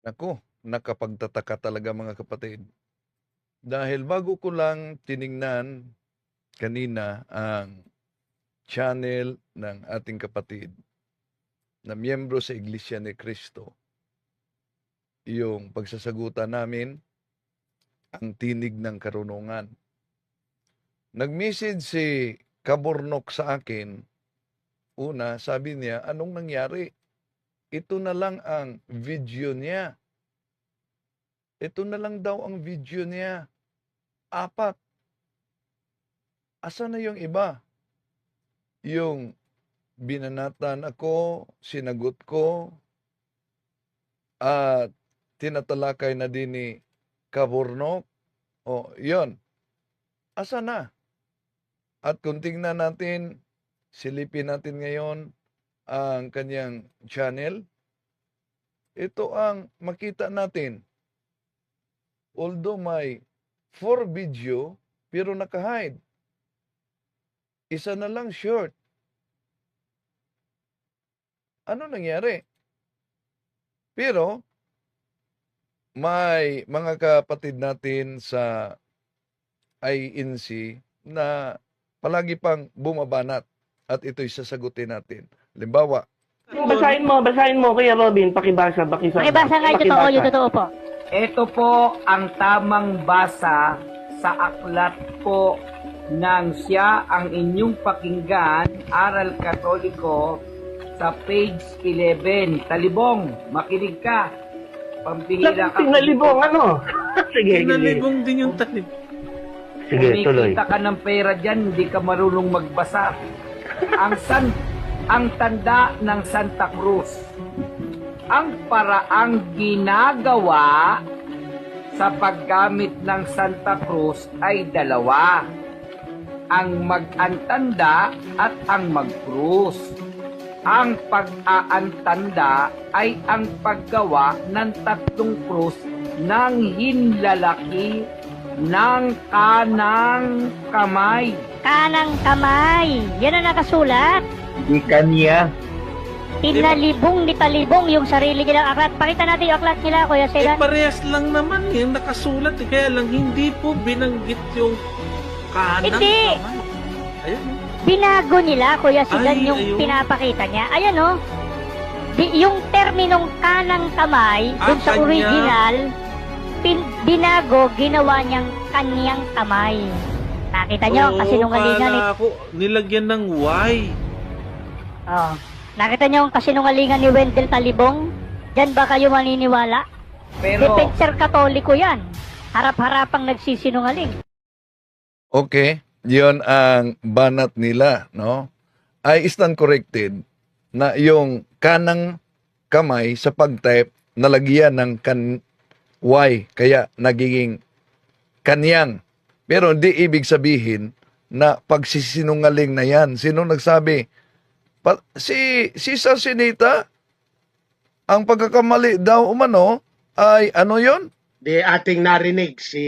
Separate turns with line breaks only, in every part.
Naku, nakapagtataka talaga mga kapatid. Dahil bago ko lang tiningnan kanina ang channel ng ating kapatid na miyembro sa Iglesia ni Cristo, yung pagsasagutan namin, ang tinig ng karunungan. Nag-message si Kabornok sa akin. Una, sabi niya, anong nangyari? Ito na lang ang video niya. Ito na lang daw ang video niya. 4. Asa na yung iba? Yung binanatan ako, sinagot ko, at tinatalakay na din ni Kabornok. O, yun. Asa na? At kung tingnan natin, silipin natin ngayon ang kanyang channel. Ito ang makita natin. Although may 4 video, pero naka-hide. Isa na lang short. Ano nangyari? Pero, may mga kapatid natin sa INC na palagi pang bumabanat at ito'y sasagutin natin. Halimbawa,
Basahin mo, Kuya Robin, pakibasa.
Pakibasa nga yung totoo, yung totoo po.
Ito po ang tamang basa sa aklat po ng Siya ang inyong pakinggan, Aral Katoliko, sa page 11. Talibong, makinig ka. Pampihira ka.
Tinalibong, ano? Sige.
Tinalibong din yung talib.
Sige, tuloy.
Kumikita ka ng pera dyan, hindi ka marunong magbasa. Ang tanda ng Santa Cruz. Ang paraang ginagawa sa paggamit ng Santa Cruz ay dalawa. Ang mag-antanda at ang mag-cruz. Ang pag-aantanda ay ang paggawa ng 3 krus ng hinlalaki ng kanang kamay.
Kanang kamay. Yan ang nakasulat.
Di kanya.
Tinalibong ni talibong yung sarili nilang aklat. Pakita natin yung aklat nila, Kuya Sedan.
Parehas lang naman yung nakasulat. Kaya lang hindi po binanggit yung kanang
Hindi.
kamay. Ayun.
Binago nila, Kuya Sedan,
Ay,
yung
ayun.
pinapakita niya. Ayan o. Yung terminong kanang kamay, dun sa
kanya.
original, binago, ginawa niyang kanyang kamay. Nakita niyo,
Oo,
kasi nungalingan ni...
kala ko, nilagyan ng Y.
Oh. Nakita niyo ang kasinungalingan ni Wendell Talibong? Diyan ba kayo maniniwala?
Pero
Defensor Katoliko yan. Harap-harapang nagsisinungaling.
okay, yon ang banat nila, no? I stand corrected na yung kanang kamay sa pag-type nalagyan ng Y, kaya nagiging kanyang. Pero hindi ibig sabihin na pagsisinungaling na yan. Sino nagsabi? Si Cesar Sinita, ang pagkakamali daw umano ay ano yon?
Di ating narinig si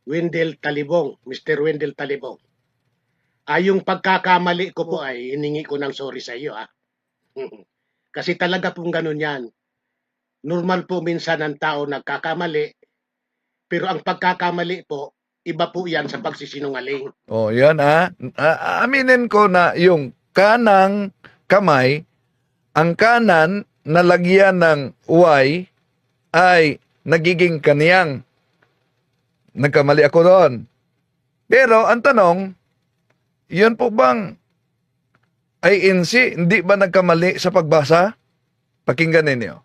Wendell Talibong, Mr. Wendell Talibong. Yung pagkakamali ko po ay hiningi ko ng sorry sa iyo. Kasi talaga pong ganun yan. Normal po minsan ang tao nagkakamali, pero ang pagkakamali po, iba po yan sa pagsisinungaling.
Oh, yan aminin ko na yung kanang kamay, ang kanan na lagyan ng Y ay nagiging kaniyang. Nagkamali ako doon. Pero ang tanong, yun po bang INC, hindi ba nagkamali sa pagbasa? Pakinggan ninyo.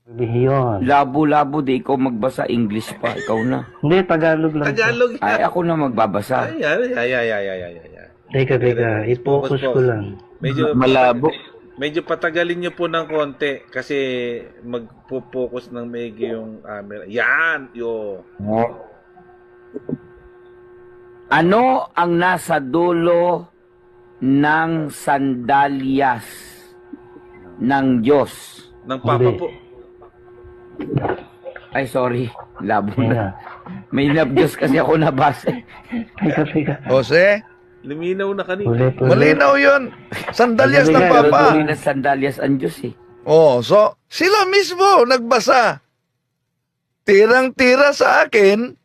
Relihiyon.
labo-labo di ikaw magbasa English pa, ikaw na.
Hindi, Tagalog lang.
Tagalog
Ay,
yan.
ako na magbabasa.
Ay.
Teka, i-focus ko lang.
Medyo
Malabo.
Medyo patagalin niyo po ng konti kasi magpo-focus ng maigi yung camera. Yan!
Ano ang nasa dulo ng sandalyas ng Diyos?
Ng Papa
Hindi.
po.
Ay, sorry. Labo
Teka,
na. May Diyos kasi ako nabasa.
teka.
Jose,
Luminaw na kanina.
Ulit.
malinaw yun. Sandalyas ng
Pero
Pero
Papa.
dulo ng sandalyas ang Diyos eh.
Oh, so sila mismo nagbasa. Tirang-tira sa akin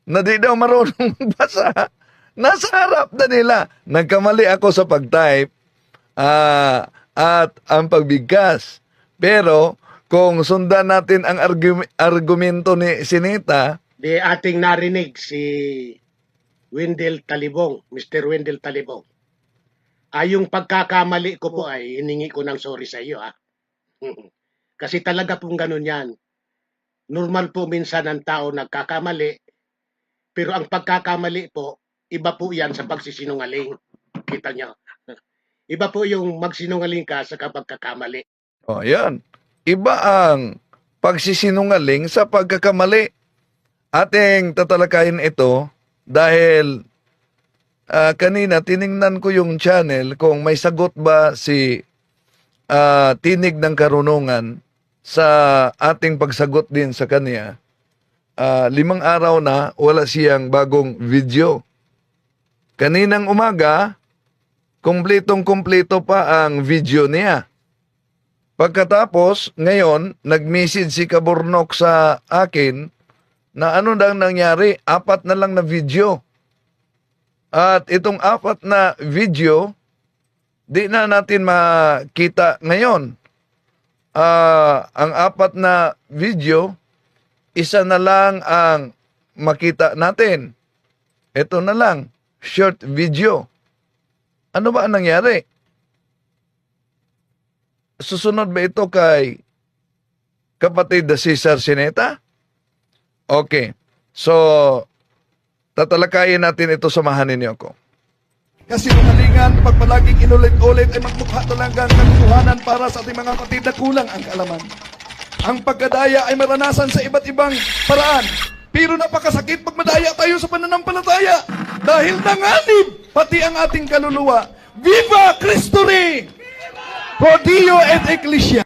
na di daw marunong magbasa. Nasa harap na nila. Nagkamali ako sa pag-type at ang pagbigkas. Pero kung sundan natin ang argumento ni Sinita,
Di ating narinig si Wendell Talibong, Mr. Wendell Talibong. Yung pagkakamali ko po ay hiningi ko ng sorry sa iyo, ha. Kasi talaga pong ganun yan. Normal po minsan ang tao nagkakamali, pero ang pagkakamali po, iba po yan sa pagsisinungaling. Kita nyo. Iba po yung magsinungaling ka sa pagkakamali.
oh, yan. Iba ang pagsisinungaling sa pagkakamali. Ating tatalakayin ito dahil kanina tiningnan ko yung channel kung may sagot ba si Tinig ng Karunungan sa ating pagsagot din sa kanya. 5 araw na wala siyang bagong video. Kaninang umaga, kumpletong-kumpleto pa ang video niya. Pagkatapos, ngayon, nag-message si Kaburnok sa akin na ano nang nangyari, 4 na lang na video. At itong 4 na video, di na natin makita ngayon. Ang 4 na video, isa na lang ang makita natin. Ito na lang, short video. Ano ba ang nangyari? Susunod ba ito kay kapatid na Cesar Sineta? Okay. So, tatalakayin natin ito, samahan ninyo ako. Kasi kamalingan, pag palaging inulit-ulit ay magmukha talagang katotohanan para sa ating mga kapatid na kulang ang kaalaman. Ang pagkadaya ay maranasan sa iba't ibang paraan. Pero napakasakit pag madaya tayo sa pananampalataya. Dahil nanganib pati ang ating kaluluwa. Viva Cristo Rey! Pro Dio et Ecclesia!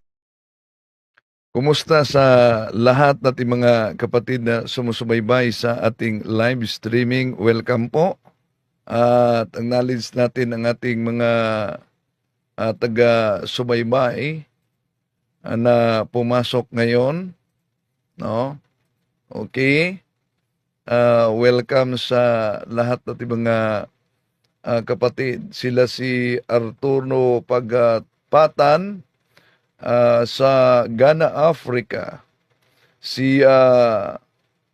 Kumusta sa lahat nating mga kapatid na sumusubaybay sa ating live streaming? Welcome po. At acknowledge natin ang ating mga taga-subaybay na pumasok ngayon. No? Okay. Welcome sa lahat nating mga kapatid. Sila si Arturo Pagpatan, sa Ghana, Africa, si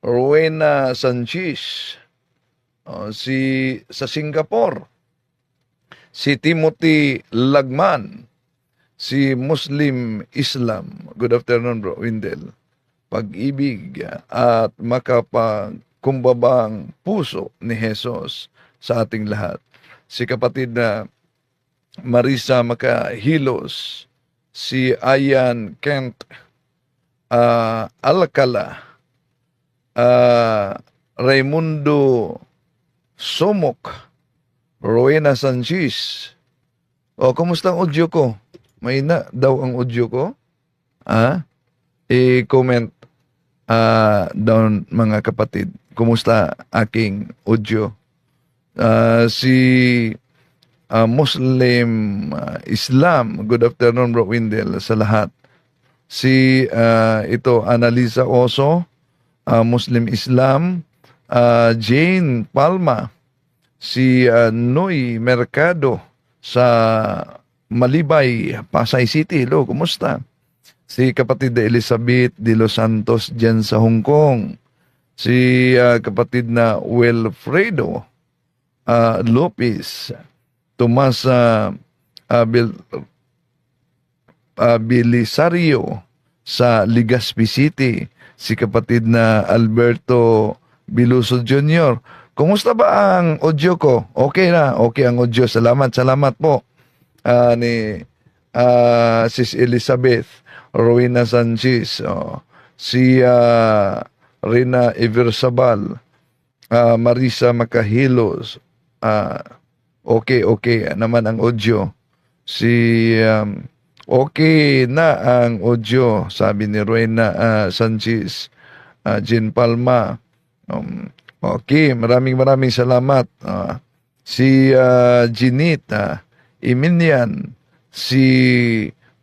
Rowena Sanchez, sa Singapore, si Timothy Lagman, si Muslim Islam. Good afternoon, bro Wendell. Pag-ibig at makapagkumbabang puso ni Jesus sa ating lahat. Si kapatid na Marisa Makahilos, si Ayan Kent Alcala, Raimundo Somok, Rowena Sanchez. Kumusta ang audio ko? May na daw ang audio ko? I-comment down mga kapatid. Kumusta aking audio? Si Muslim Islam. Good afternoon, bro Wendell, sa lahat. Si ito, Annalisa Oso, Muslim Islam, Jane Palma, si Noy Mercado sa Malibay, Pasay City. Hello, kumusta? Si kapatid na Elizabeth de Los Santos dyan sa Hong Kong. Si kapatid na Wilfredo Lopez, Tomas Belisario sa Legazpi City, si kapatid na Alberto Biluso Jr. Kumusta ba ang audio ko? Okay na, okay ang audio. Salamat po ni Sis Elizabeth, Rowena Sanchez, si Rina Eversabal, Marisa Makahilos, okay naman ang audio. Okay na ang audio, sabi ni Rowena Sanchez, Jean Palma. Okay, maraming salamat. Si Ginit Iminian, si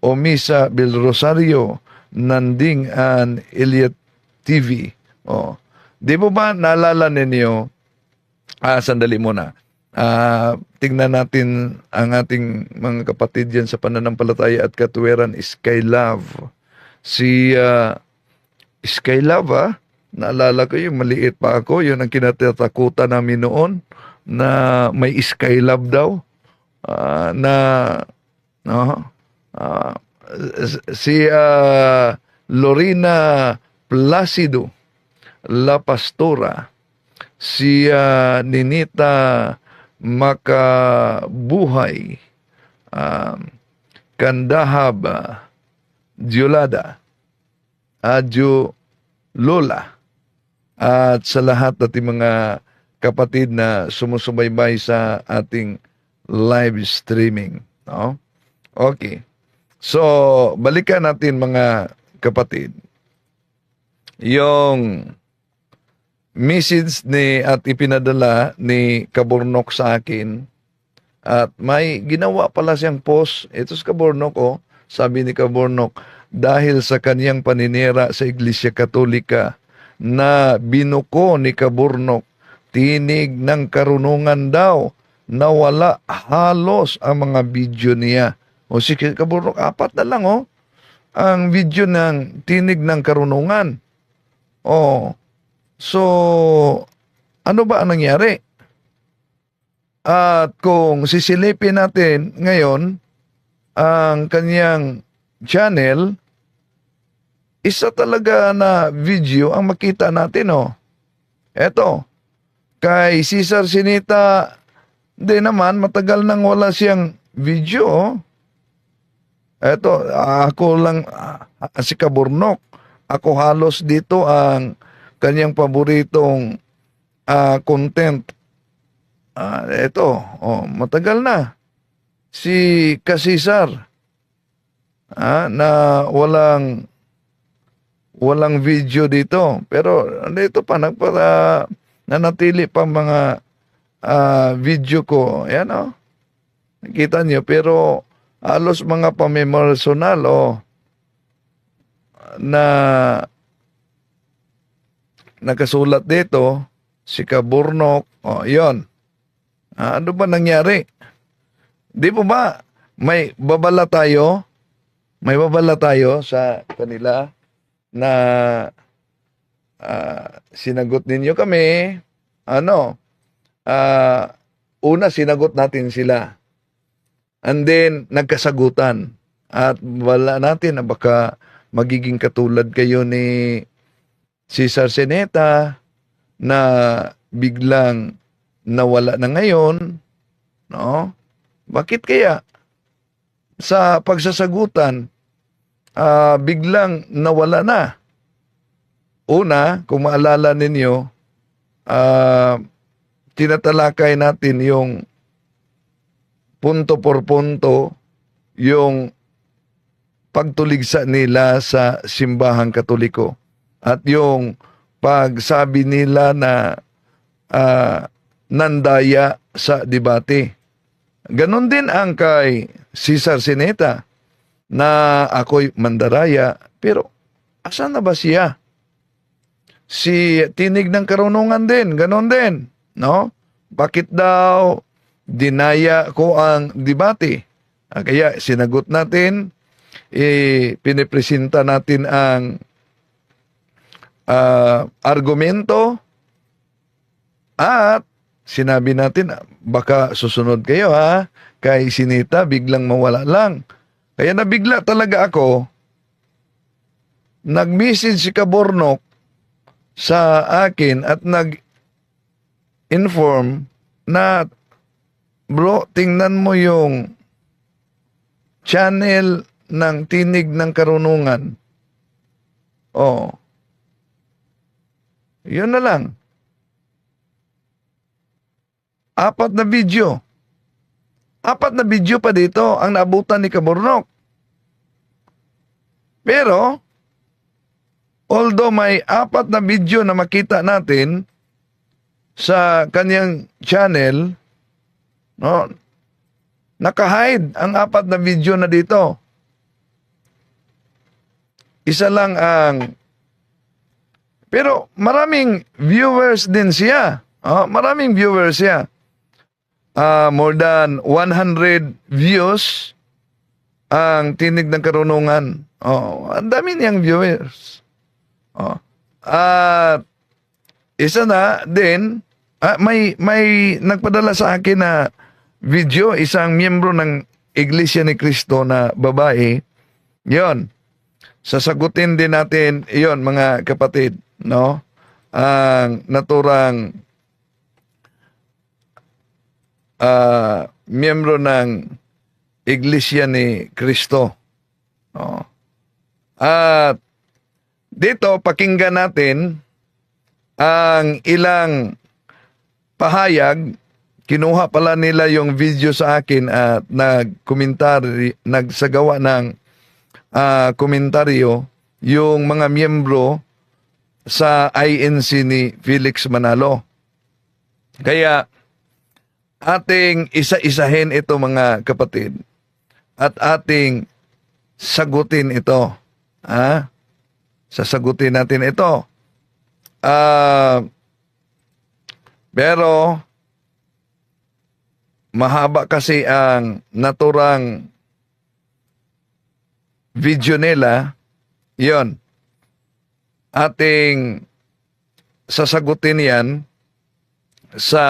o Misa Bil Rosario, Nanding and Elliot TV. Oh. Di mo ba naalala ninyo? Sandali muna. Tingnan natin ang ating mga kapatid yan sa pananampalataya at katuwiran, Skylove. Si Skylove, naalala ko yung maliit pa ako, yun ang kinatatakutan namin noon na may Skylove daw. Si Lorena Placido La Pastora, si Ninita Makabuhay, Kandahab Diolada, Adyo Lola, at sa lahat ating mga kapatid na sumusubaybay sa ating live streaming. No? Okay. So, balikan natin mga kapatid. Yung message at ipinadala ni Kaburnok sa akin, at may ginawa pala siyang post. Ito sa Kaburnok, sabi ni Kaburnok, dahil sa kaniyang paninira sa Iglesia Katolika na binuko ni Kaburnok, tinig ng karunungan daw, nawala halos ang mga video niya. O si Kaburnok, 4 na lang ang video ng tinig ng karunungan. So, ano ba ang nangyari? At kung sisilipin natin ngayon ang kanyang channel, isa talaga na video ang makita natin. Eto, kay Cesar Sinita, di naman, matagal nang wala siyang video. Eto, ako lang, si Kaburnok, ako halos dito ang kanyang paboritong content. Ito, matagal na. Si Kasisar, na walang video dito. Pero dito pa, nanatili pa mga video ko. Ayan, nakita nyo. Pero halos mga pamimersonal, na nakasulat dito, si Kaburnok, yon. Ano ba nangyari? Di po ba, may babala tayo sa kanila na sinagot ninyo kami, una sinagot natin sila. And then, nagkasagutan. At wala natin na baka magiging katulad kayo ni Cesar Sineta na biglang nawala na ngayon, no? Bakit kaya sa pagsasagutan biglang nawala na? Una, kung maalala ninyo, tinatalakay natin yung punto por punto yung pagtuligsa nila sa simbahang Katoliko. At yung pagsabi nila na nandaya sa debate. Ganon din ang kay Cesar Sineta na ako'y mandaraya. Pero asan na ba siya? Si tinig ng karunungan din, ganon din. No? Bakit daw dinaya ko ang debate? Kaya sinagot natin, pinipresenta natin ang argumento at sinabi natin, baka susunod kayo kay Sinita, biglang mawala lang. Kaya nabigla talaga ako, nag-message si Kaburnok sa akin at nag-inform na, bro, tingnan mo yung channel ng Tinig ng Karunungan. Yun na lang. 4 na video. 4 na video pa dito ang naabutan ni Kaburnok. Pero, although may 4 na video na makita natin sa kanyang channel, no, naka-hide ang 4 na video na dito. isa lang ang pero maraming viewers din siya. Maraming viewers siya. More than 100 views ang Tinig ng Karunungan. Ang dami niyang viewers. At isa na din, may nagpadala sa akin na video, isang miyembro ng Iglesia ni Cristo na babae. Yon. Sasagutin din natin yon, mga kapatid, no? Ang naturang miyembro ng Iglesia ni Cristo. At dito, pakinggan natin ang ilang pahayag. Kinuha pala nila yung video sa akin at nagsagawa ng komentaryo yung mga miyembro sa INC ni Felix Manalo. Kaya ating isa-isahin ito, mga kapatid, at ating sagutin ito. Sasagutin natin ito. Pero mahaba kasi ang naturang video nila. Yon. Ating sasagutin yan sa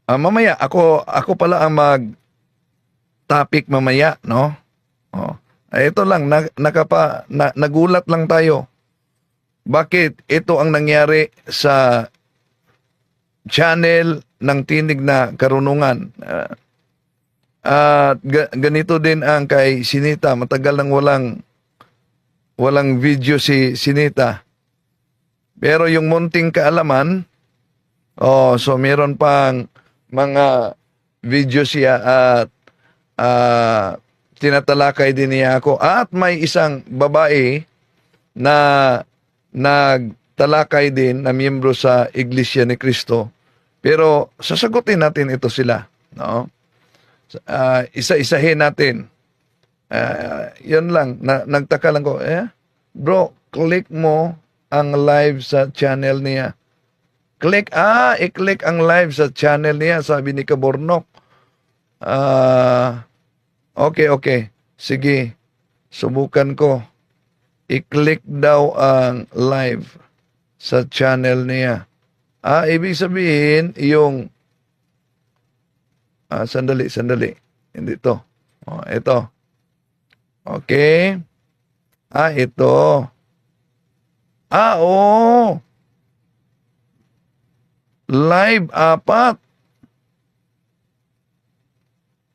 mamaya. Ako pala ang mag-topic mamaya, no? Ito lang, nagulat lang tayo. Bakit ito ang nangyari sa channel ng Tinig na Karunungan? At ganito din ang kay Sinita. Matagal nang walang video si Sinita. Pero yung munting kaalaman, so meron pang mga video siya at tinatalakay din niya ako. At may isang babae na nagtalakay din na miyembro sa Iglesia ni Cristo. Pero sasagutin natin ito sila, no? Isa-isahin natin. Yun lang, nagtaka lang ko, bro, click mo ang live sa channel niya. I-click ang live sa channel niya, sabi ni Kabornok. Okay. Sige, subukan ko. I-click daw ang live sa channel niya. Ibig sabihin, yung sandali. Hindi to. Ito. Okay. Ito. Live 4.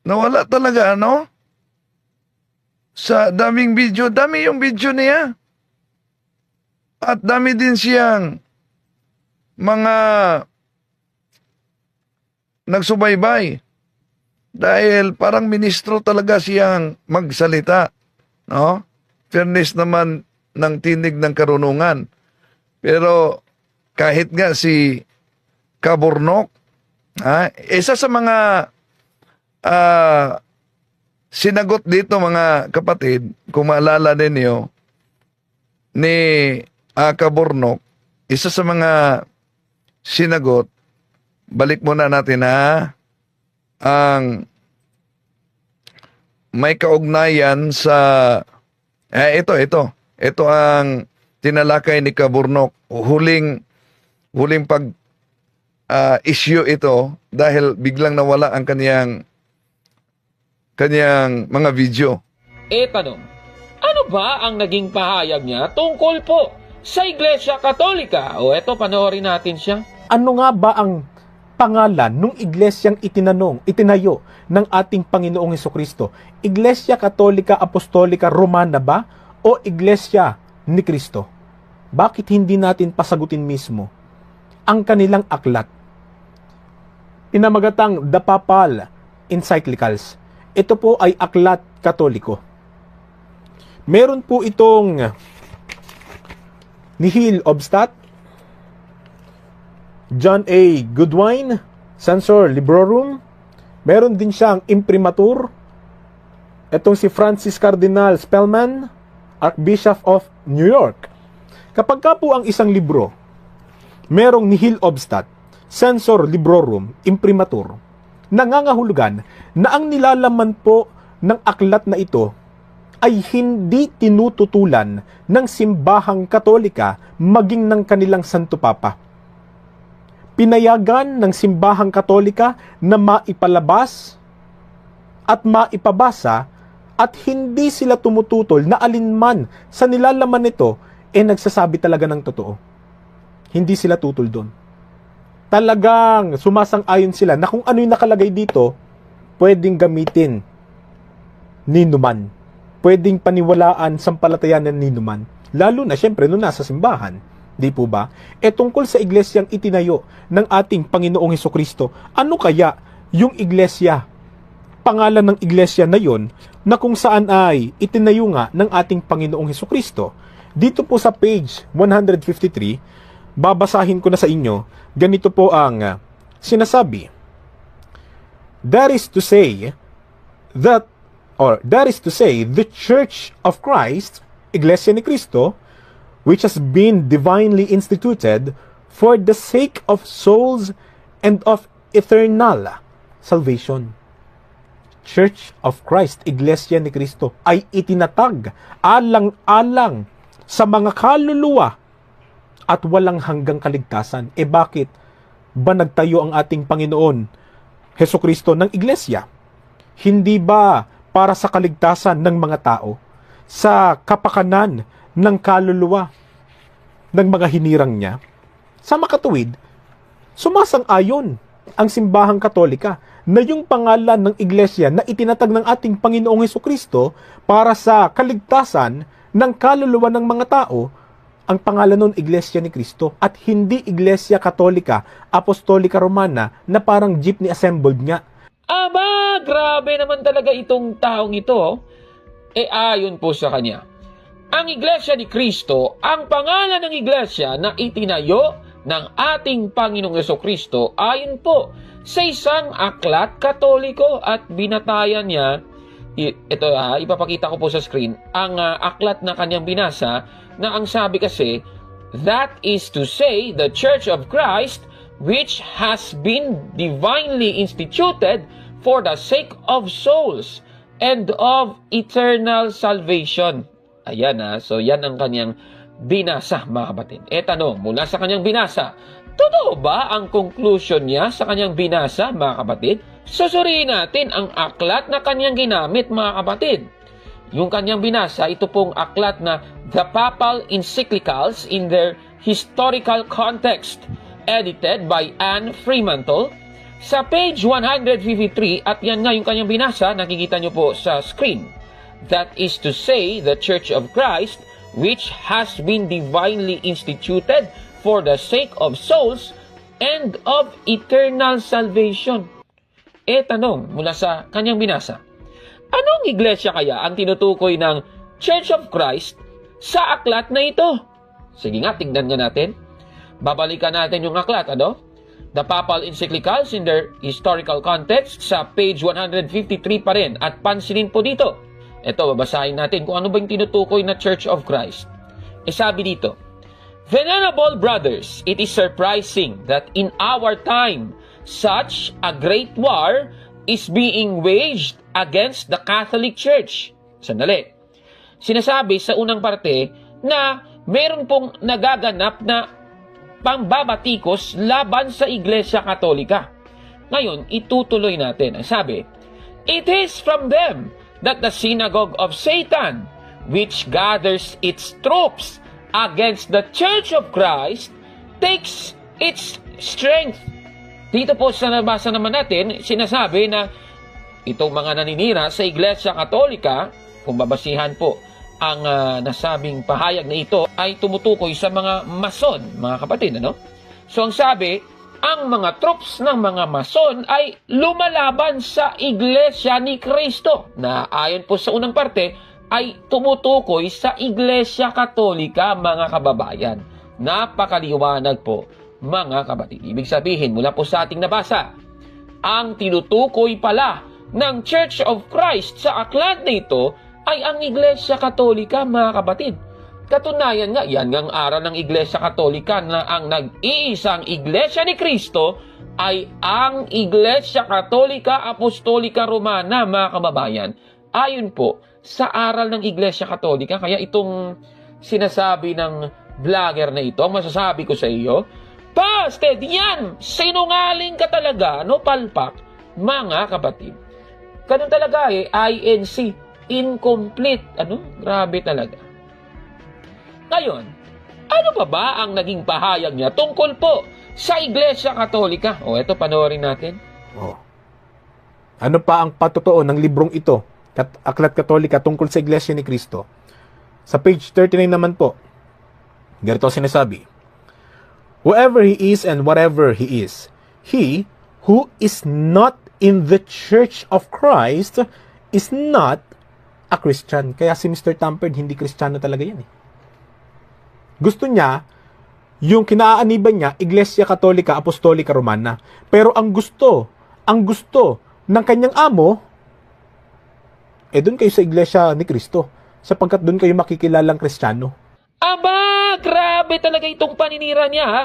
Nawala talaga, ano? Sa daming video. Dami yung video niya. At dami din siyang mga nagsubaybay. Dahil parang ministro talaga siyang magsalita. No? Fairness naman ng Tinig ng Karunungan. Pero kahit nga si Kabornok, isa sa mga sinagot dito, mga kapatid, kung maalala ninyo, ni Kabornok, isa sa mga sinagot, balik muna natin ang may kaugnayan sa ito ang tinalakay ni Kabornok. Huling issue ito dahil biglang nawala ang kanyang mga video.
Tanong, ano ba ang naging pahayag niya tungkol po sa Iglesia Katolika? Eto, panoorin natin siya.
Ano nga ba ang pangalan nung iglesyang itinayo ng ating Panginoong Hesukristo? Iglesia Katolika Apostolika Romana ba o Iglesia ni Cristo? Bakit hindi natin pasagutin mismo ang kanilang aklat? Pinamagatang The Papal Encyclicals. Ito po ay aklat Katoliko. Meron po itong Nihil Obstat, John A. Goodwin, Censor Librorum. Meron din siyang Imprimatur, Itong si Francis Cardinal Spellman, Archbishop of New York. Kapag ka po ang isang libro, merong nihil obstat, censor librorum imprimatur, nangangahulugan na ang nilalaman po ng aklat na ito ay hindi tinututulan ng simbahang Katolika maging ng kanilang Santo Papa. Pinayagan ng simbahang Katolika na maipalabas at maipabasa at hindi sila tumututol na alinman sa nilalaman nito nagsasabi talaga ng totoo. Hindi sila tutol doon. Talagang sumasang-ayon sila na kung ano yung nakalagay dito, pwedeng gamitin ni numan. Pwedeng paniwalaan, sampalatayanan ni numan. Lalo na, syempre, nung nasa simbahan. Di po ba? Tungkol sa iglesyang itinayo ng ating Panginoong Hesukristo, ano kaya yung iglesia, pangalan ng iglesia na yon, na kung saan ay itinayo nga ng ating Panginoong Hesukristo? Dito po sa page 153, babasahin ko na sa inyo, ganito po ang sinasabi. That is to say, the Church of Christ, Iglesia ni Cristo, which has been divinely instituted for the sake of souls and of eternal salvation. Church of Christ, Iglesia ni Cristo, ay itinatag alang-alang sa mga kaluluwa at walang hanggang kaligtasan. Bakit ba nagtayo ang ating Panginoon Hesukristo ng Iglesia? Hindi ba para sa kaligtasan ng mga tao, sa kapakanan ng kaluluwa ng mga hinirang niya? Sa makatuwid, sumasang-ayon ang simbahang Katolika na yung pangalan ng iglesia na itinatag ng ating Panginoong Hesukristo para sa kaligtasan ng kaluluwa ng mga tao, ang pangalan nun Iglesia ni Cristo at hindi Iglesia Katolika Apostolika Romana na parang jeepney assembled nga.
Aba, grabe naman talaga itong taong ito. Ayon po sa kanya, ang Iglesia ni Cristo, ang pangalan ng iglesia na itinayo ng ating Panginoong Hesukristo ayon po sa isang aklat Katoliko at binatayan niya. Ito ipapakita ko po sa screen ang aklat na kanyang binasa na ang sabi kasi, that is to say, the Church of Christ, which has been divinely instituted for the sake of souls and of eternal salvation. Ayan so yan ang kanyang binasa, mga kapatid. Tanong, mula sa kanyang binasa, totoo ba ang conclusion niya sa kanyang binasa, mga kapatid? Susuriin natin ang aklat na kanyang ginamit, mga kapatid. Yung kanyang binasa, ito pong aklat na The Papal Encyclicals in their Historical Context, edited by Anne Fremantle, sa page 153, at yan nga yung kanyang binasa, nakikita nyo po sa screen. That is to say, the Church of Christ, which has been divinely instituted for the sake of souls and of eternal salvation. Tanong mula sa kanyang binasa, anong iglesia kaya ang tinutukoy ng Church of Christ sa aklat na ito? Sige nga, tignan nga natin. Babalikan natin yung aklat, The Papal Encyclicals in their Historical Context sa page 153 pa rin. At pansinin po dito, ito, babasahin natin kung ano ba yung tinutukoy na Church of Christ. Sabi dito, Venerable brothers, it is surprising that in our time, such a great war is being waged against the Catholic Church. Sandali. Sinasabi sa unang parte na meron pong nagaganap na pambabatikos laban sa Iglesia Katolika. Ngayon, itutuloy natin. Ang sabi, it is from them that the synagogue of Satan, which gathers its troops against the Church of Christ, takes its strength. Dito po sa nabasa naman natin, sinasabi na itong mga naninira sa Iglesia Katolika, kung babasihan po ang nasabing pahayag na ito, ay tumutukoy sa mga mason, mga kapatid. So ang sabi, ang mga troops ng mga mason ay lumalaban sa Iglesia ni Cristo, na ayon po sa unang parte, ay tumutukoy sa Iglesia Katolika, mga kababayan. Napakaliwanag po, mga kapatid. Ibig sabihin, mula po sa ating nabasa, ang tinutukoy pala ng Church of Christ sa aklat na ito ay ang Iglesia Katolika, mga kapatid. Katunayan nga, yan ang aral ng Iglesia Katolika na ang nag-iisang Iglesia ni Kristo ay ang Iglesia Katolika Apostolika Romana, mga kababayan. Ayon po sa aral ng Iglesia Katolika, kaya itong sinasabi ng vlogger na ito, ang masasabi ko sa iyo, Pasted, yan! Sinungaling ka talaga, no, palpak, mga kapatid. Ganun talaga INC, incomplete. Grabe talaga. Ngayon, ano ba ang naging pahayag niya tungkol po sa Iglesia Katolika? Eto, panoorin natin.
Ano pa ang patotoo ng librong ito, Aklat Katolika tungkol sa Iglesia ni Kristo? Sa page 39 naman po, ganito sinasabi, whoever he is and whatever he is, he who is not in the Church of Christ is not a Christian. Kaya si Mr. Tamperd, hindi Kristiyano talaga yan eh. Gusto niya, yung kinaaaniban niya, Iglesia Katolika Apostolika Romana. Pero ang gusto ng kanyang amo, doon kayo sa Iglesia ni Kristo. Sapagkat doon kayo makikilalang Kristiyano.
Aba, grabe talaga itong paninira niya, ha?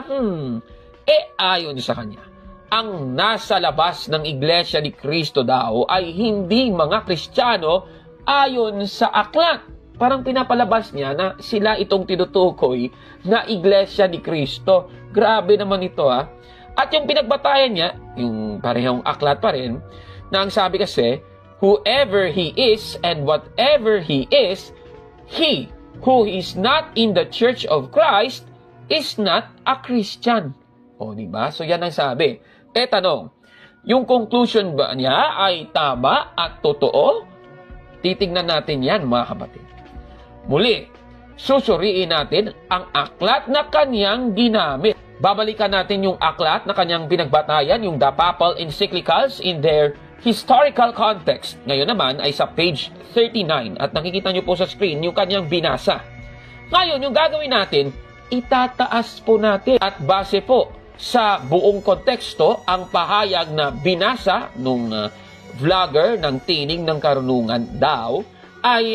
Ayon sa kanya, ang nasa labas ng Iglesia ni Kristo daw ay hindi mga Kristiyano ayon sa aklat. Parang pinapalabas niya na sila itong tinutukoy na Iglesia ni Kristo. Grabe naman ito, ha? At yung pinagbatayan niya, yung parehong aklat pa rin, na ang sabi kasi, whoever he is and whatever he is, he who is not in the Church of Christ is not a Christian. Diba? So yan ang sabi. Tanong, yung conclusion ba niya ay tama at totoo? Titingnan natin yan, mga kapatid. Muli, susuriin natin ang aklat na kanyang ginamit. Babalikan natin yung aklat na kanyang pinagbatayan, yung The Papal Encyclicals in their historical context. Ngayon naman ay sa page 39 at nakikita nyo po sa screen yung kanyang binasa. Ngayon, yung gagawin natin, itataas po natin at base po sa buong konteksto ang pahayag na binasa nung vlogger ng Tinig ng Karunungan daw ay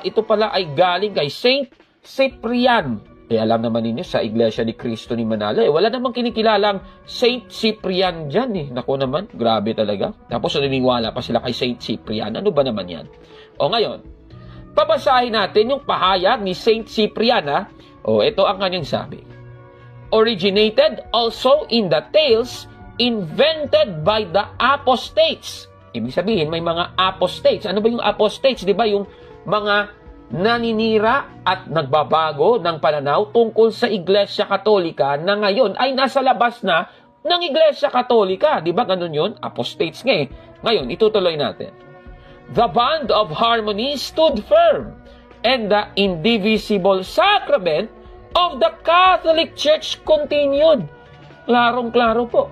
ito pala ay galing kay Saint Cyprian. Alam naman ninyo sa Iglesia ni Cristo ni Manalo, wala namang kinikilalang Saint Cyprian dyan eh. Naku naman, grabe talaga. Tapos naniniwala pa sila kay Saint Cyprian. Ano ba naman yan? Ngayon, pabasahin natin yung pahayag ni Saint Cyprian, ha? Ito ang kanyang sabi. Originated also in the tales invented by the apostates. Ibig sabihin, may mga apostates. Ano ba yung apostates? Di ba yung mga naninira at nagbabago ng pananaw tungkol sa Iglesia Katolika na ngayon ay nasa labas na ng Iglesia Katolika. Di ba ganun yun? Apostates nga eh. Ngayon, itutuloy natin. The bond of harmony stood firm and the indivisible sacrament of the Catholic Church continued. Klarong-klaro po.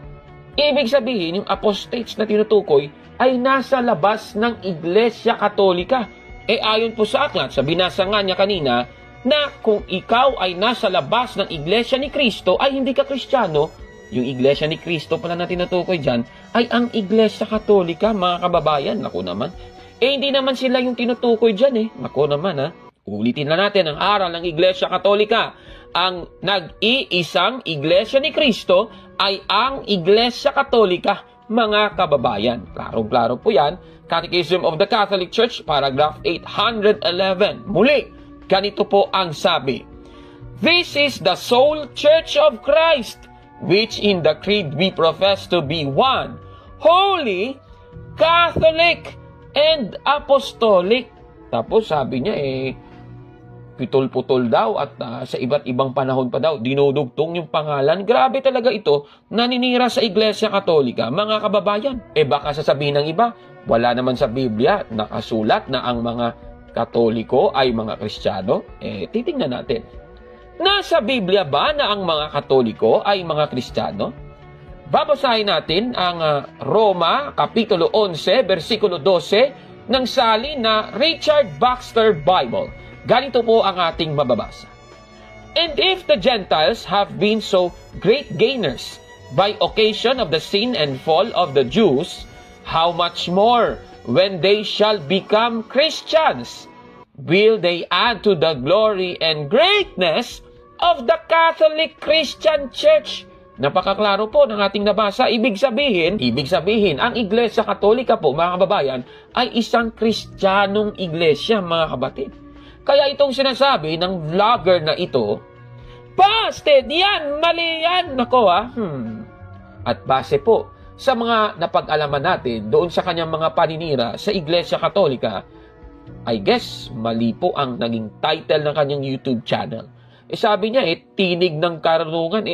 Ibig sabihin, yung apostates na tinutukoy ay nasa labas ng Iglesia Katolika. Ayon po sa aklat, sa binasa nga niya kanina, na kung ikaw ay nasa labas ng Iglesia ni Kristo, ay hindi ka Kristiyano. Yung Iglesia ni Kristo pala na tinutukoy dyan, ay ang Iglesia Katolika, mga kababayan. Naku naman. Hindi naman sila yung tinutukoy dyan eh. Naku naman ha. Ulitin na natin ang aral ng Iglesia Katolika. Ang nag-iisang Iglesia ni Kristo ay ang Iglesia Katolika, mga kababayan. Klarong-klaro po yan. Catechism of the Catholic Church, paragraph 811. Muli, ganito po ang sabi. This is the sole Church of Christ, which in the creed we profess to be one, holy, Catholic, and Apostolic. Tapos sabi niya pitol-putol daw at sa iba't ibang panahon pa daw, dinudugtong yung pangalan. Grabe talaga ito, naninira sa Iglesia Katolika. Mga kababayan, baka sasabihin ng iba, wala naman sa Biblia nakasulat na ang mga Katoliko ay mga Kristiyano. Titingnan natin. Nasa Biblia ba na ang mga Katoliko ay mga Kristiyano? Babasahin natin ang Roma, Kapitulo 11, versikulo 12, ng salin na Richard Baxter Bible. Ganito po ang ating mababasa. And if the Gentiles have been so great gainers by occasion of the sin and fall of the Jews, how much more when they shall become Christians will they add to the glory and greatness of the Catholic Christian Church. Napakaklaro po ng ating nabasa. Ibig sabihin, ang Iglesia Katolika po, mga kababayan, ay isang Kristiyanong iglesia, mga kapatid. Kaya itong sinasabi ng vlogger na ito, busted! Yan! Mali yan! Nako At base po sa mga napag-alaman natin doon sa kanyang mga paninira sa Iglesia Katolika, I guess, mali po ang naging title ng kanyang YouTube channel. Sabi niya, tinig ng karunungan,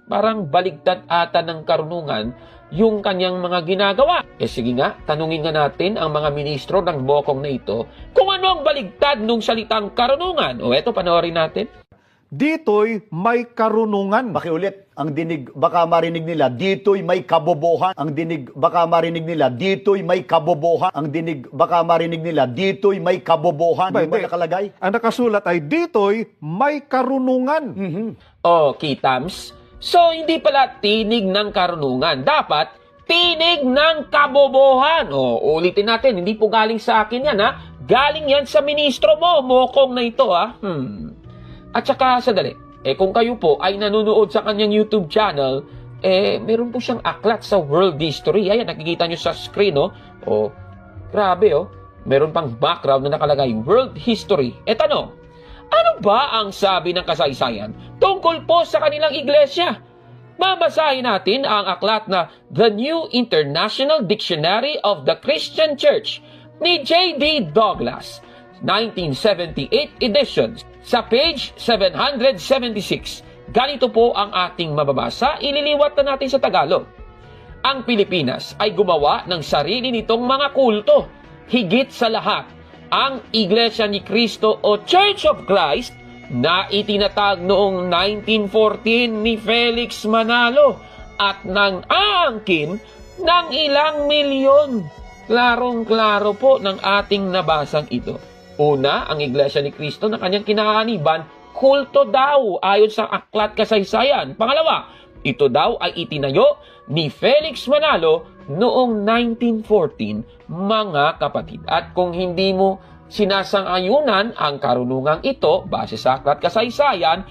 parang baligtad ata ng karunungan yung kanyang mga ginagawa. Sige nga, tanungin nga natin ang mga ministro ng bokong na ito kung ano ang baligtad nung salitang karunungan. Eto, panoorin natin.
Dito'y may karunungan.
Pakiulit, ang dinig baka marinig nila, dito'y may kabobohan. Ang dinig baka marinig nila, dito'y may kabobohan. Ang dinig baka marinig nila, dito'y may kabobohan. Di ba nakalagay?
Ang nakasulat ay dito'y may karunungan.
Kitams. So, hindi pala tinig ng karunungan. Dapat, tinig ng kabobohan. Ulitin natin, hindi po galing sa akin yan, Galing yan sa ministro mo, mokong na ito, At saka, sandali, kung kayo po ay nanonood sa kanyang YouTube channel, meron po siyang aklat sa world history. Ayan, nakikita nyo sa screen, grabe, meron pang background na nakalagay, world history. Tanong, ano ba ang sabi ng kasaysayan tungkol po sa kanilang iglesia? Babasahin natin ang aklat na The New International Dictionary of the Christian Church ni J.D. Douglas, 1978 edition. Sa page 776, ganito po ang ating mababasa, ililiwat na natin sa Tagalog. Ang Pilipinas ay gumawa ng sarili nitong mga kulto. Higit sa lahat, ang Iglesia ni Cristo o Church of Christ na itinatag noong 1914 ni Felix Manalo at nang aangkin ng ilang milyon. Klarong-klaro po ng ating nabasang ito. Una, ang Iglesia ni Cristo na kanyang kinahaniban, kulto daw ayon sa aklat kasaysayan. Pangalawa, ito daw ay itinayo ni Felix Manalo noong 1914, mga kapatid. At kung hindi mo sinasang-ayunan ang karunungang ito, base sa aklat kasaysayan,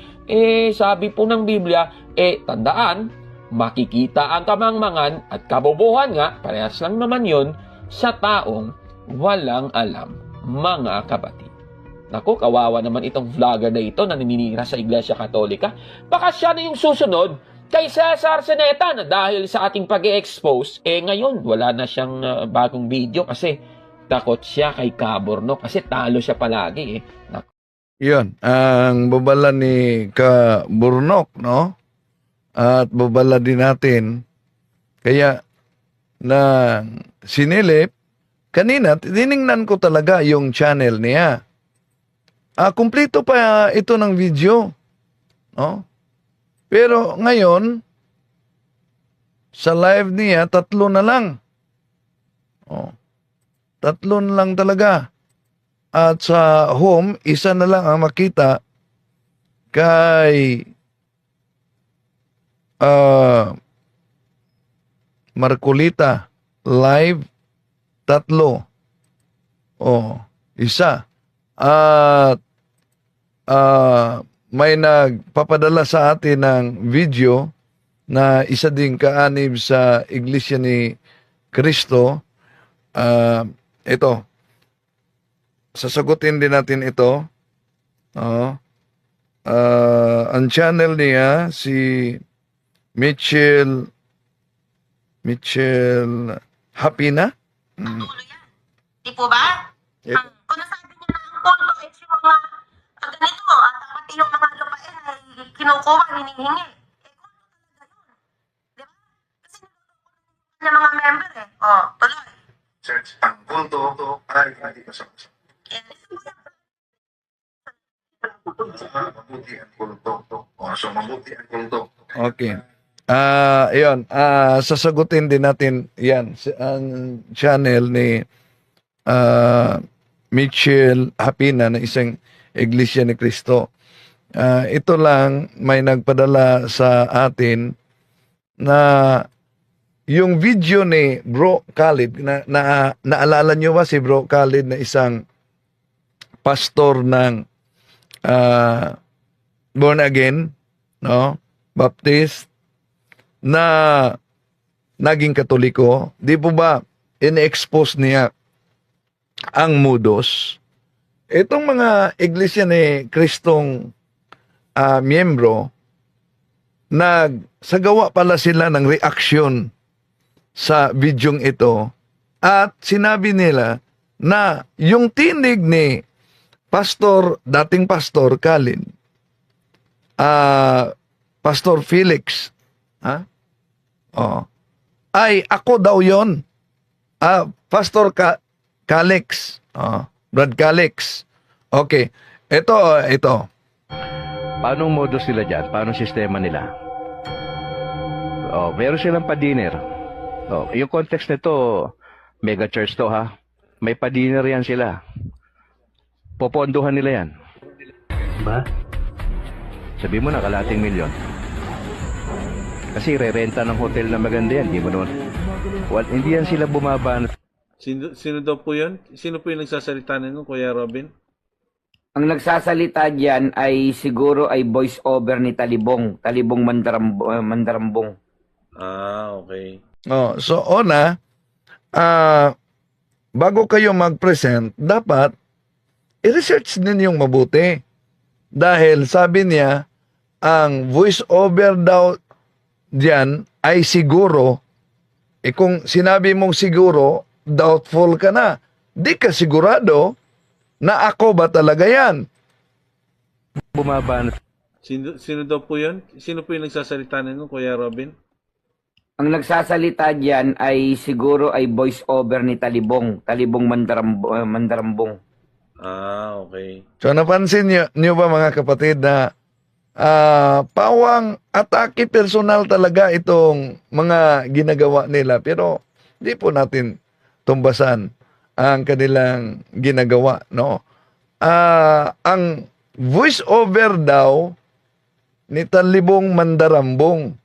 sabi po ng Biblia, tandaan, makikita ang kamangmangan at kabobohan nga, parehas lang naman yon sa taong walang alam, mga kapatid. Naku, kawawa naman itong vlogger na ito na naninira sa Iglesia Katolika. Baka siya na yung susunod kay Cesar Ceneta na dahil sa ating pag-e-expose, ngayon wala na siyang bagong video kasi takot siya kay Caborno kasi talo siya palagi.
Yun, ang babala ni Kaburnok, no? At babala din natin. Kaya na sinilip, kanina, tiningnan ko talaga yung channel niya. Kumpleto pa ito ng video. No? Pero ngayon, sa live niya, 3 na lang. 3 na lang talaga. At sa home, 1 na lang ang makita kay Marcolita live 3. 1. At may nagpapadala sa atin ng video na isa ding kaanib sa Iglesia ni Cristo. Ito. Sasagutin din natin ito. Ang channel niya, si Mitchell Hapina.
Di po ba? Kung nasabi niya na ang kulto ay yung mga ganito at dapat yung mga lupain ay kinukuha, hinihingi. Kulto talaga yun. Di ba? Kasi niluluto niya mga member tuloy.
Church, ang kulto ay hindi kasama. Mabuti ang kulto. So, mabuti ang kulto.
Okay. Ayun, sasagutin din natin yan ang channel ni Mitchell Hapina na isang Iglesia ni Cristo. Ito lang may nagpadala sa atin na yung video ni Bro Khalid, naalala nyo ba si Bro Khalid na isang pastor ng born again, no? Baptist, na naging Katoliko? Di po ba in-expose niya ang mudos? Itong mga iglesia ni Kristong miyembro, nagsagawa pala sila ng reaksyon sa bidyong ito at sinabi nila na yung tinig ni dating Pastor Khalid, Pastor Felix, ay ako daw yon. Pastor Calix, Brad Calix. Okay, ito.
Paano modus nila dyan? Paano sistema nila? Meron silang pa-dinner. Yung context nito, mega church to ha. May pa-dinner yan sila. Popondohan nila yan.
Ba?
Sabi mo na, kalating milyon. Kasi re-renta ng hotel na maganda yan. Di mo naman. Hindi yan sila bumaba.
Sino daw po yun? Sino po yung nagsasalita nito, Kuya Robin?
Ang nagsasalita diyan ay siguro ay voice over ni Talibong Mandarambong.
Okay.
So bago kayo mag-present, dapat i-research ninyong mabuti. Dahil sabi niya, ang voice over daw diyan ay siguro. Kung sinabi mong siguro, doubtful ka na. Di ka sigurado na ako ba talaga yan?
Bumaba.
Sino daw po yun? Sino po yung nagsasalita nito, Kuya Robin?
Ang nagsasalita diyan ay siguro ay voice over ni Talibong Mandarambong.
Okay.
So napansin niyo ba mga kapatid na pawang atake personal talaga itong mga ginagawa nila, pero di po natin tumbasan ang kanilang ginagawa, no? Ang voice over daw ni Talibong Mandarambong,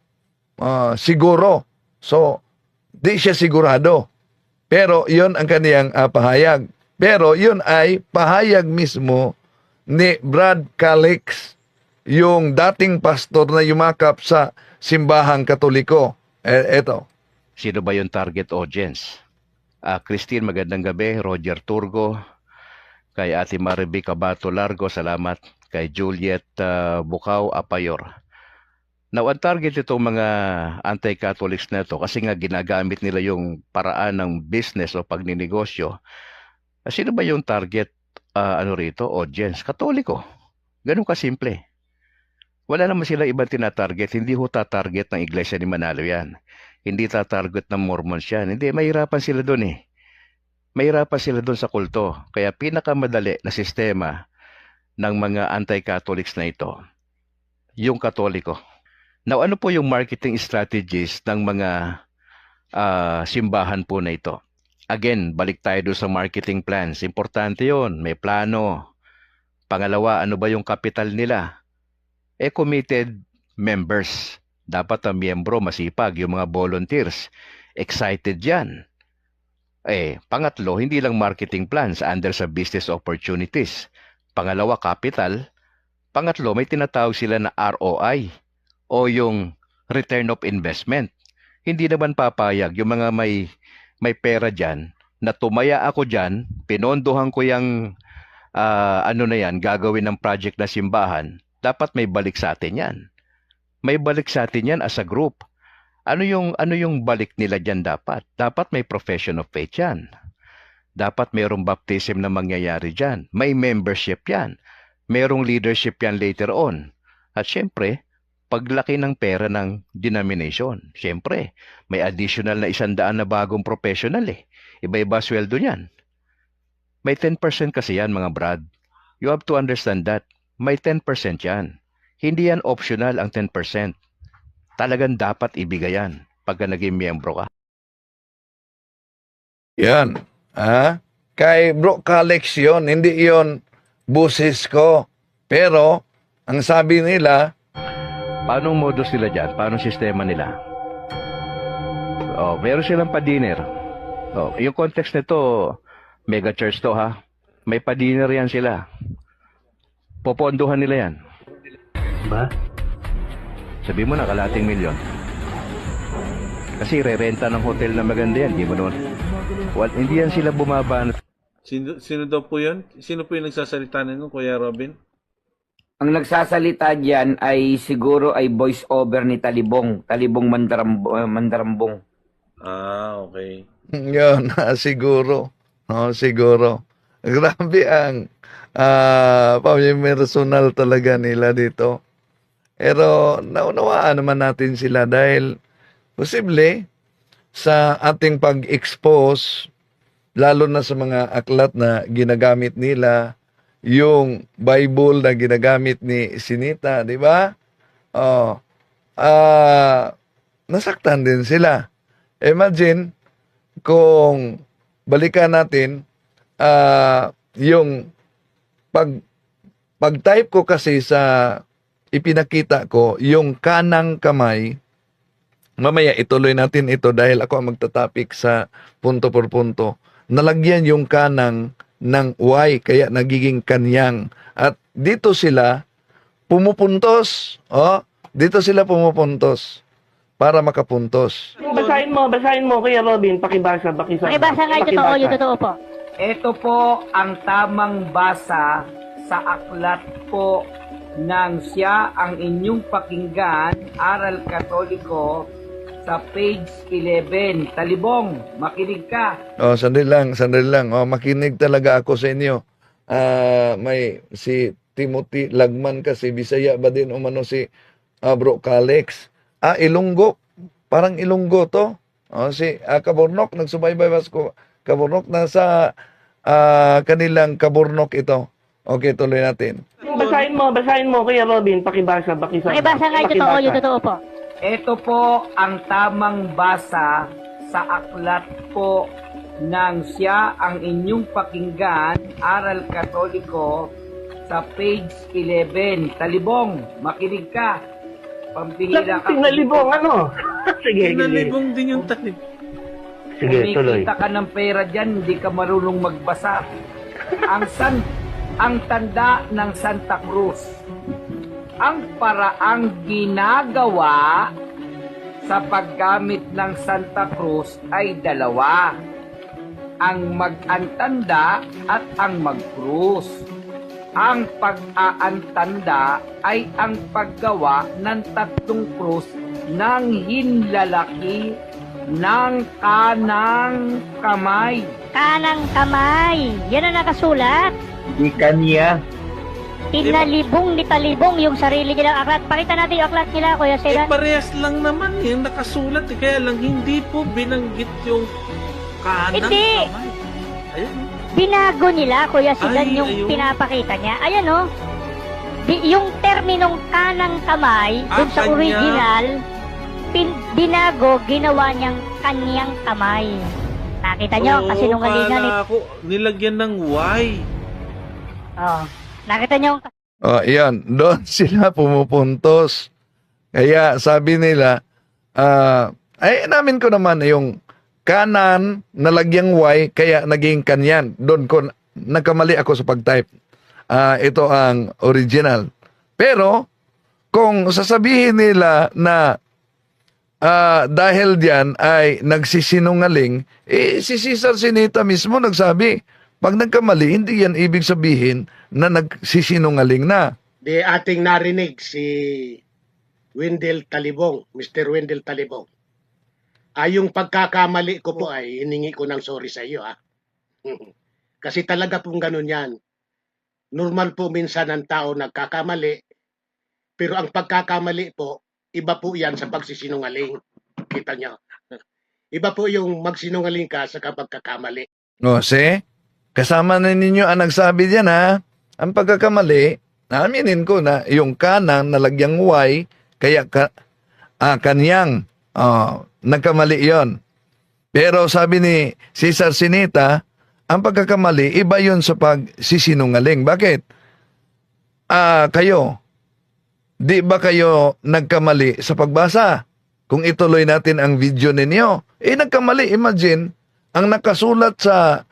siguro. So, di siya sigurado. Pero yon ang kaniyang pahayag. Pero yon ay pahayag mismo ni Brad Calix, yung dating pastor na yumakap sa simbahang Katoliko. Eto.
Sino ba yung target audience? Christine, magandang gabi. Roger Turgo. Kay Ate Mariby Cabato Largo, salamat. Kay Juliet Bukaw Apayor. Now, ang target itong mga anti-Catholics na ito, kasi nga ginagamit nila yung paraan ng business o pagninegosyo. Sino ba yung target rito? Audience? Katoliko. Ganun kasimple. Wala naman sila ibang tinatarget. Hindi ho tatarget ng Iglesia ni Manalo yan. Hindi tatarget ng Mormons yan. Hindi, mahirapan sila doon eh. Mahirapan sila doon sa kulto. Kaya pinakamadali na sistema ng mga anti-Catholics na ito, yung Katoliko. Now, ano po yung marketing strategies ng mga simbahan po na ito? Again, balik tayo doon sa marketing plans. Importante yon, may plano. Pangalawa, ano ba yung capital nila? Committed members. Dapat ang miyembro masipag, yung mga volunteers. Excited yan. Pangatlo, hindi lang marketing plans under sa business opportunities. Pangalawa, capital. Pangatlo, may tinatawag sila na ROI o yung return of investment. Hindi naman papayag yung mga may pera dyan na tumaya ako dyan, pinondohan ko yung gagawin ng project na simbahan. Dapat may balik sa atin yan. May balik sa atin yan as a group. Ano yung balik nila dyan dapat? Dapat may profession of faith yan. Dapat mayroong baptism na mangyayari dyan. May membership yan. Mayroong leadership yan later on. At syempre, paglaki ng pera ng denomination. Syempre, may additional na 100 na bagong professional eh. Iba-iba sweldo niyan. May 10% kasi yan mga brad. You have to understand that. May 10% yan. Hindi yan optional ang 10%. Talagang dapat ibigay yan pagka naging miyembro ka.
Yan. Kay Bro Calix yun. Hindi yun busis ko. Pero, ang sabi nila,
paano modus nila dyan? Paano sistema nila? Oh, meron silang pa-dinner. Oh, yung context nito, mega church to ha. May pa-dinner yan sila. Popondohan nila yan.
Ba?
Sabi mo na, kalating milyon. Kasi re-renta ng hotel na maganda yan. Di mo naman. Hindi yan sila bumaba.
Sino daw po yun? Sino po yung nagsasalita nito, Kuya Robin?
Ang nagsasalita diyan ay siguro ay voice over ni Talibong. Talibong Mandarambong.
Ah, okay.
Yun, siguro. No, siguro. Grabe ang personal talaga nila dito. Pero naunawaan naman natin sila dahil posible sa ating pag-expose, lalo na sa mga aklat na ginagamit nila, yung Bible na ginagamit ni Sinita, di ba? Nasaktan din sila. Imagine kung balikan natin yung pag-type ko kasi sa ipinakita ko yung kanang kamay. Mamaya ituloy natin ito dahil ako ang magtatapik sa punto por punto. Nalagyan yung kanang ng Y, kaya nagiging kanyang. At dito sila pumupuntos. Dito sila pumupuntos para makapuntos.
Basahin mo, Kuya Robin, pakibasa.
Pakibasa nga yung totoo, yung totoo po.
Ito po ang tamang basa sa aklat po ng Siya ang inyong pakinggan, Aral Katoliko, sa page 11. Talibong, makinig ka.
Sandali lang. Makinig talaga ako sa inyo. May si Timothy Lagman kasi, Bisaya ba din umano si Bro Calex? Ilonggo. Parang Ilonggo to. Si Kaburnok, nagsubaybay ba ko? Kaburnok, nasa kanilang Kaburnok ito. Okay, tuloy natin.
Basahin mo, Kuya Robin, pakibasa.
Pakibasa nga yung totoo, yung totoo po.
Ito po ang tamang basa sa aklat po ng Siya ang inyong pakinggan, Aral Katoliko, sa page 11. Talibong, makinig ka. Pampihira ka.
Tinalibong, ano? Sige.
Tinalibong din yung talibong.
Sige, tuloy.
Kumikita ka ng pera dyan, hindi ka marunong magbasa. Ang tanda ng Santa Cruz. Ang paraang ginagawa sa paggamit ng Santa Cruz ay dalawa. Ang mag-antanda at ang mag-cruz. Ang pag-aantanda ay ang paggawa ng tatlong krus ng hinlalaki ng kanang kamay.
Kanang kamay. Yan ang nakasulat.
Di kanya.
Tinalibong ni Talibong yung sarili nilang aklat. Pakita natin yung aklat nila, Kuya Sedan.
Parehas lang naman yung nakasulat. Kaya lang hindi po binanggit yung kanang
Hindi.
kamay. Ayun.
Binago nila, Kuya Sedan, yung
ayun.
pinapakita niya. Ayan, oh. Yung terminong kanang kamay, dun sa
kanya.
original, binago, ginawa niyang kanyang kamay. Nakita niyo, kasi nung kalingan ni...
Ako, nilagyan ng Y.
Nakita niyo?
Iyan. Doon sila pumupuntos. Kaya sabi nila, namin ko naman yung kanan nalagyang Y, kaya naging kanyan. Doon ko, nagkamali ako sa pag-type. Ito ang original. Pero, kung sasabihin nila na dahil diyan ay nagsisinungaling, si Cesar Sinita mismo nagsabi, pag nagkamali, hindi yan ibig sabihin na nagsisinungaling na.
Di ating narinig si Wendell Talibong, Mr. Wendell Talibong. Yung pagkakamali ko po ay hiningi ko ng sorry sa iyo. Kasi talaga pong ganun yan. Normal po minsan ang tao nagkakamali, pero ang pagkakamali po, iba po yan sa pagsisinungaling. Kita nyo. Iba po yung magsinungaling ka sa pagkakamali.
See? Kasama na ninyo ang nagsabi diyan, ha? Ang pagkakamali, aminin ko na yung kanan nalagyang Y, kaya kanyang, nagkamali yon. Pero sabi ni Cesar Sinita, ang pagkakamali, iba yon sa pagsisinungaling. Bakit? Kayo, di ba kayo nagkamali sa pagbasa? kung ituloy natin ang video ninyo. Nagkamali. Imagine, ang nakasulat sa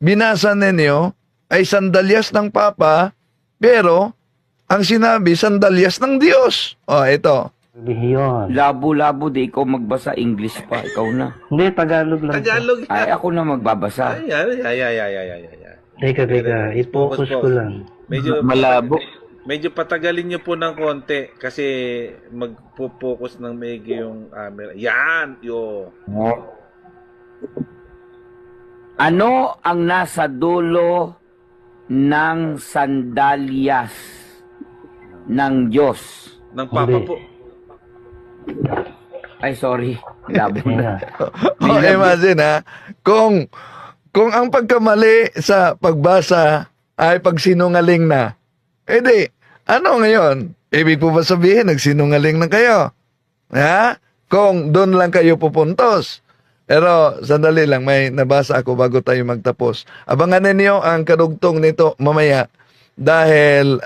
binasa ninyo ay sandalyas ng Papa, pero ang sinabi, sandalyas ng Diyos. Ito.
Yun.
Labo-labo di ikaw magbasa English pa, ikaw na.
Hindi, Tagalog lang.
Tagalog
Ay, ako na magbabasa.
Ay.
Teka, i-focus ko lang.
Medyo
Malabo.
Medyo patagalin niyo po ng konti kasi magpo-focus ng maigi yung camera. Yan, yo.
Ano ang nasa dulo ng sandalyas ng Diyos?
Ng Papa
Hindi.
po.
Ay, sorry. Labo na.
Imagine ha, kung ang pagkamali sa pagbasa ay pagsinungaling na, ano ngayon? Ibig po ba sabihin, nagsinungaling na kayo? Ha? Kung doon lang kayo pupuntos. Pero, sandali lang, may nabasa ako bago tayo magtapos. Abangan ninyo ang kadugtong nito mamaya dahil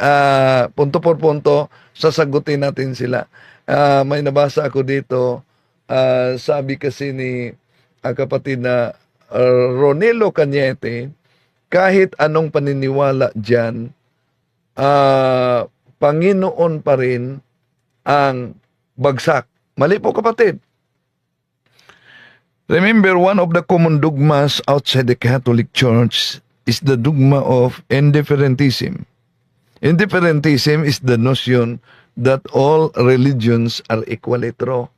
punto por punto, sasagutin natin sila. May nabasa ako dito, sabi kasi ni kapatid na Ronelo Cañete, kahit anong paniniwala dyan, Panginoon pa rin ang bagsak. Mali po, kapatid. Remember, one of the common dogmas outside the Catholic Church is the dogma of indifferentism. Indifferentism is the notion that all religions are equally true.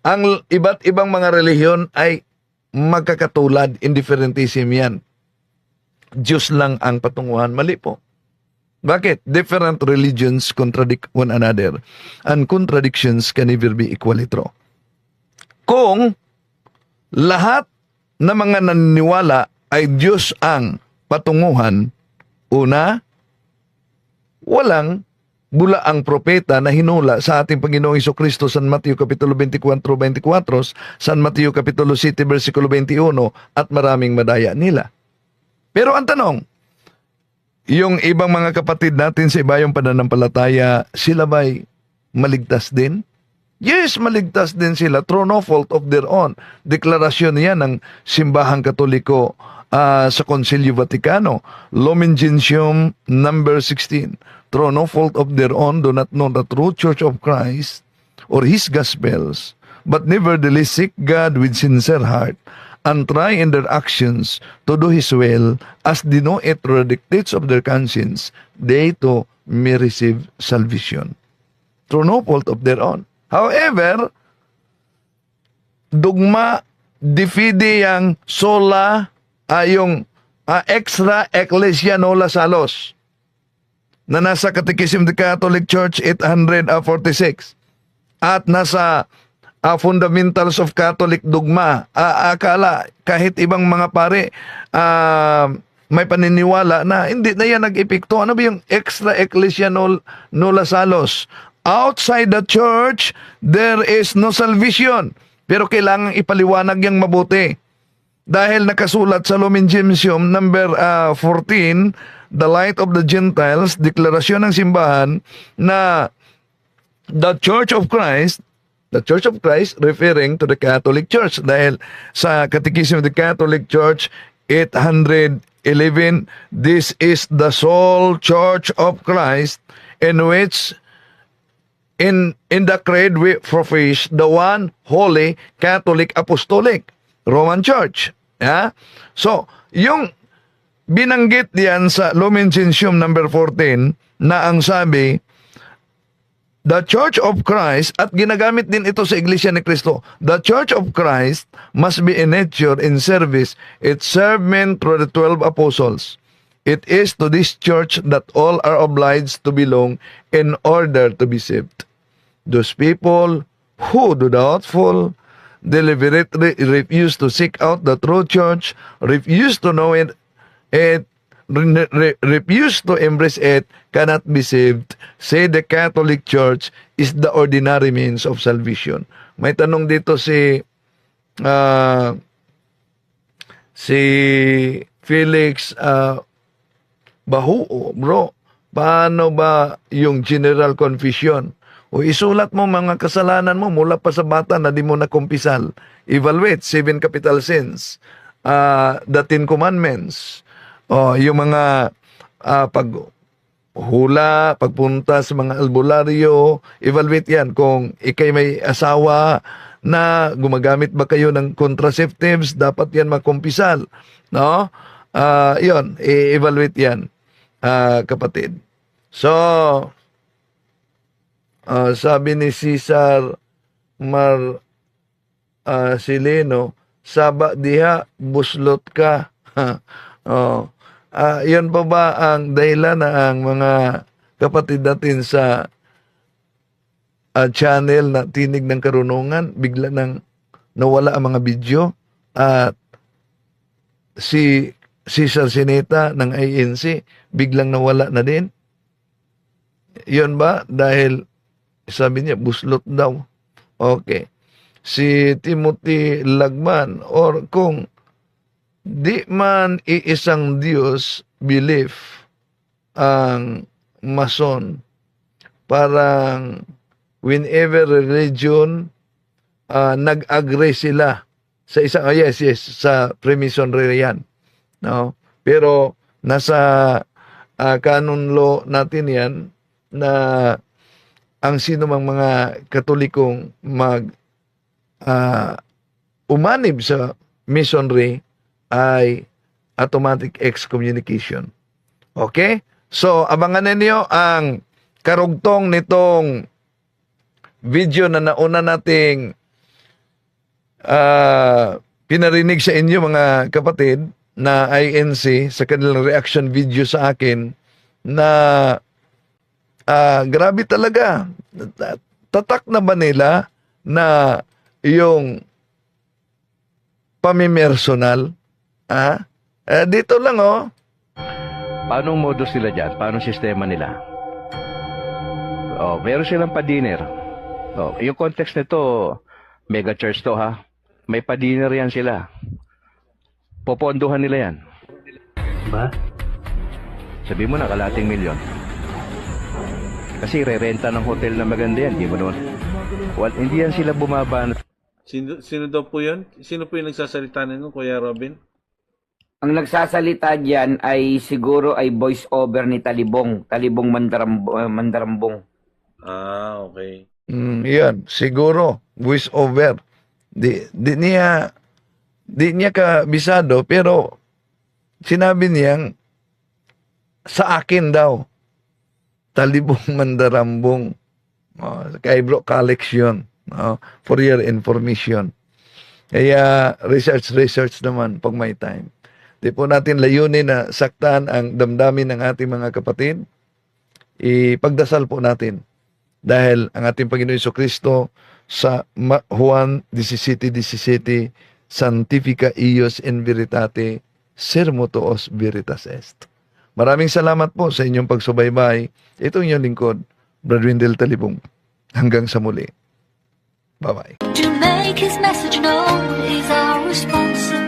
Ang iba't ibang mga relihiyon ay magkakatulad, indifferentism yan. Diyos lang ang patunguhan. Mali po. Bakit? Different religions contradict one another, and contradictions can never be equally true. Kung lahat na mga naniniwala ay Diyos ang patunguhan, una, walang bula ang propeta na hinula sa ating Panginoong Jesucristo San Mateo Kapitulo 24, San Mateo Kapitulo 7, versikulo 21, at maraming madaya nila. Pero ang tanong, yung ibang mga kapatid natin sa ibayong pananampalataya, sila ba'y maligtas din? Yes, maligtas din sila through no fault of their own. Deklarasyon niya ng Simbahang Katoliko sa Concilio Vaticano, Lumen Gentium number 16. Through no fault of their own, do not know the true Church of Christ or His Gospels, but nevertheless seek God with sincere heart, and try in their actions to do His will, as they know it through the dictates of their conscience, they too may receive salvation. Through no fault of their own. However, dogma de fide yang sola, yung extra ecclesia nola salos, na nasa Catechism of the Catholic Church 846, at nasa Fundamentals of Catholic Dogma. Akala kahit ibang mga pare may paniniwala na hindi na yan nag-epekto. Ano ba yung extra ecclesia nulla salos? Outside the church, there is no salvation. Pero kailangan ipaliwanag yang mabuti. Dahil nakasulat sa Lumen Gentium number 14, The Light of the Gentiles, deklarasyon ng simbahan na the Church of Christ referring to the Catholic Church. Dahil sa Catechism of the Catholic Church 811, this is the sole Church of Christ in which in the creed we profess the one holy Catholic Apostolic Roman Church. So, yung binanggit diyan sa Lumen Gentium number 14 na ang sabi, the Church of Christ, at ginagamit din ito sa Iglesia ni Cristo, the Church of Christ must be in nature, in service, it served men through the 12 apostles. It is to this church that all are obliged to belong in order to be saved. Those people who do doubtful, deliberately refuse to seek out the true church, refuse to know it, refuse to embrace it, cannot be saved. Say the Catholic Church is the ordinary means of salvation. May tanong dito si Felix Bahuo, bro, paano ba yung general confession? O isulat mo mga kasalanan mo mula pa sa bata na di mo nakumpisal. Evaluate 7 capital sins, the 10 commandments, yung mga paghula, pagpunta sa mga albularyo, evaluate yan. Kung ikay may asawa na gumagamit ba kayo ng contraceptives, dapat yan makumpisal. No? Yun, i-evaluate yan, kapatid. So, sabi ni Cesar Sileno, saba diha, buslot ka. Yan pa ba ang dahilan na ang mga kapatid natin sa channel na Tinig ng Karunungan, bigla nang nawala ang mga video at si Cesar Sineta ng INC biglang nawala na din? Yun ba? Dahil sabi niya, buslot daw. Okay. Si Timothy Lagman, or kung di man iisang Diyos belief ang Mason, parang whenever religion nag-agree sila sa isang, yes, sa Freemasonry yan. No? Pero nasa canon law natin yan na ang sino mang mga Katolikong umanib sa Masonry ay automatic excommunication. Okay? So, abangan ninyo ang karugtong nitong video na nauna nating pinarinig sa inyo mga kapatid na INC sa kanilang reaction video sa akin na grabe talaga. Tatak na ba nila na yung pamimersonal? Dito lang,
Paano modus nila dyan? Paano sistema nila? Meron silang pa-dinner. Yung context nito, mega church to ha. May pa-dinner yan sila. Popondohan nila yan.
Ba?
Sabi mo na, kalating milyon. Kasi re-renta ng hotel na maganda yan, di ba noon? Hindi yan sila bumaba.
Sino daw po yun? Sino po yung nagsasalita nito, Kuya Robin?
Ang nagsasalita diyan ay siguro ay voice over ni Talibong Mandarambong.
Okay.
Yan, siguro voice over. Di niya kabisado, pero sinabi niyang sa akin daw Talibong Mandarambong, kay Bro Calix yun, for your information. Kaya research naman pag may time. Di po natin layunin na saktan ang damdamin ng ating mga kapatid. Ipagdasal po natin. Dahil ang ating Panginoon Jesucristo sa Juan 17:17, Sanctifica ius in veritate, sermo tuos veritas est. Maraming salamat po sa inyong pagsubaybay. Ito ang inyong lingkod, Brad Wendell Talibong. Hanggang sa muli. Bye-bye.
To make his message known is our responsibility.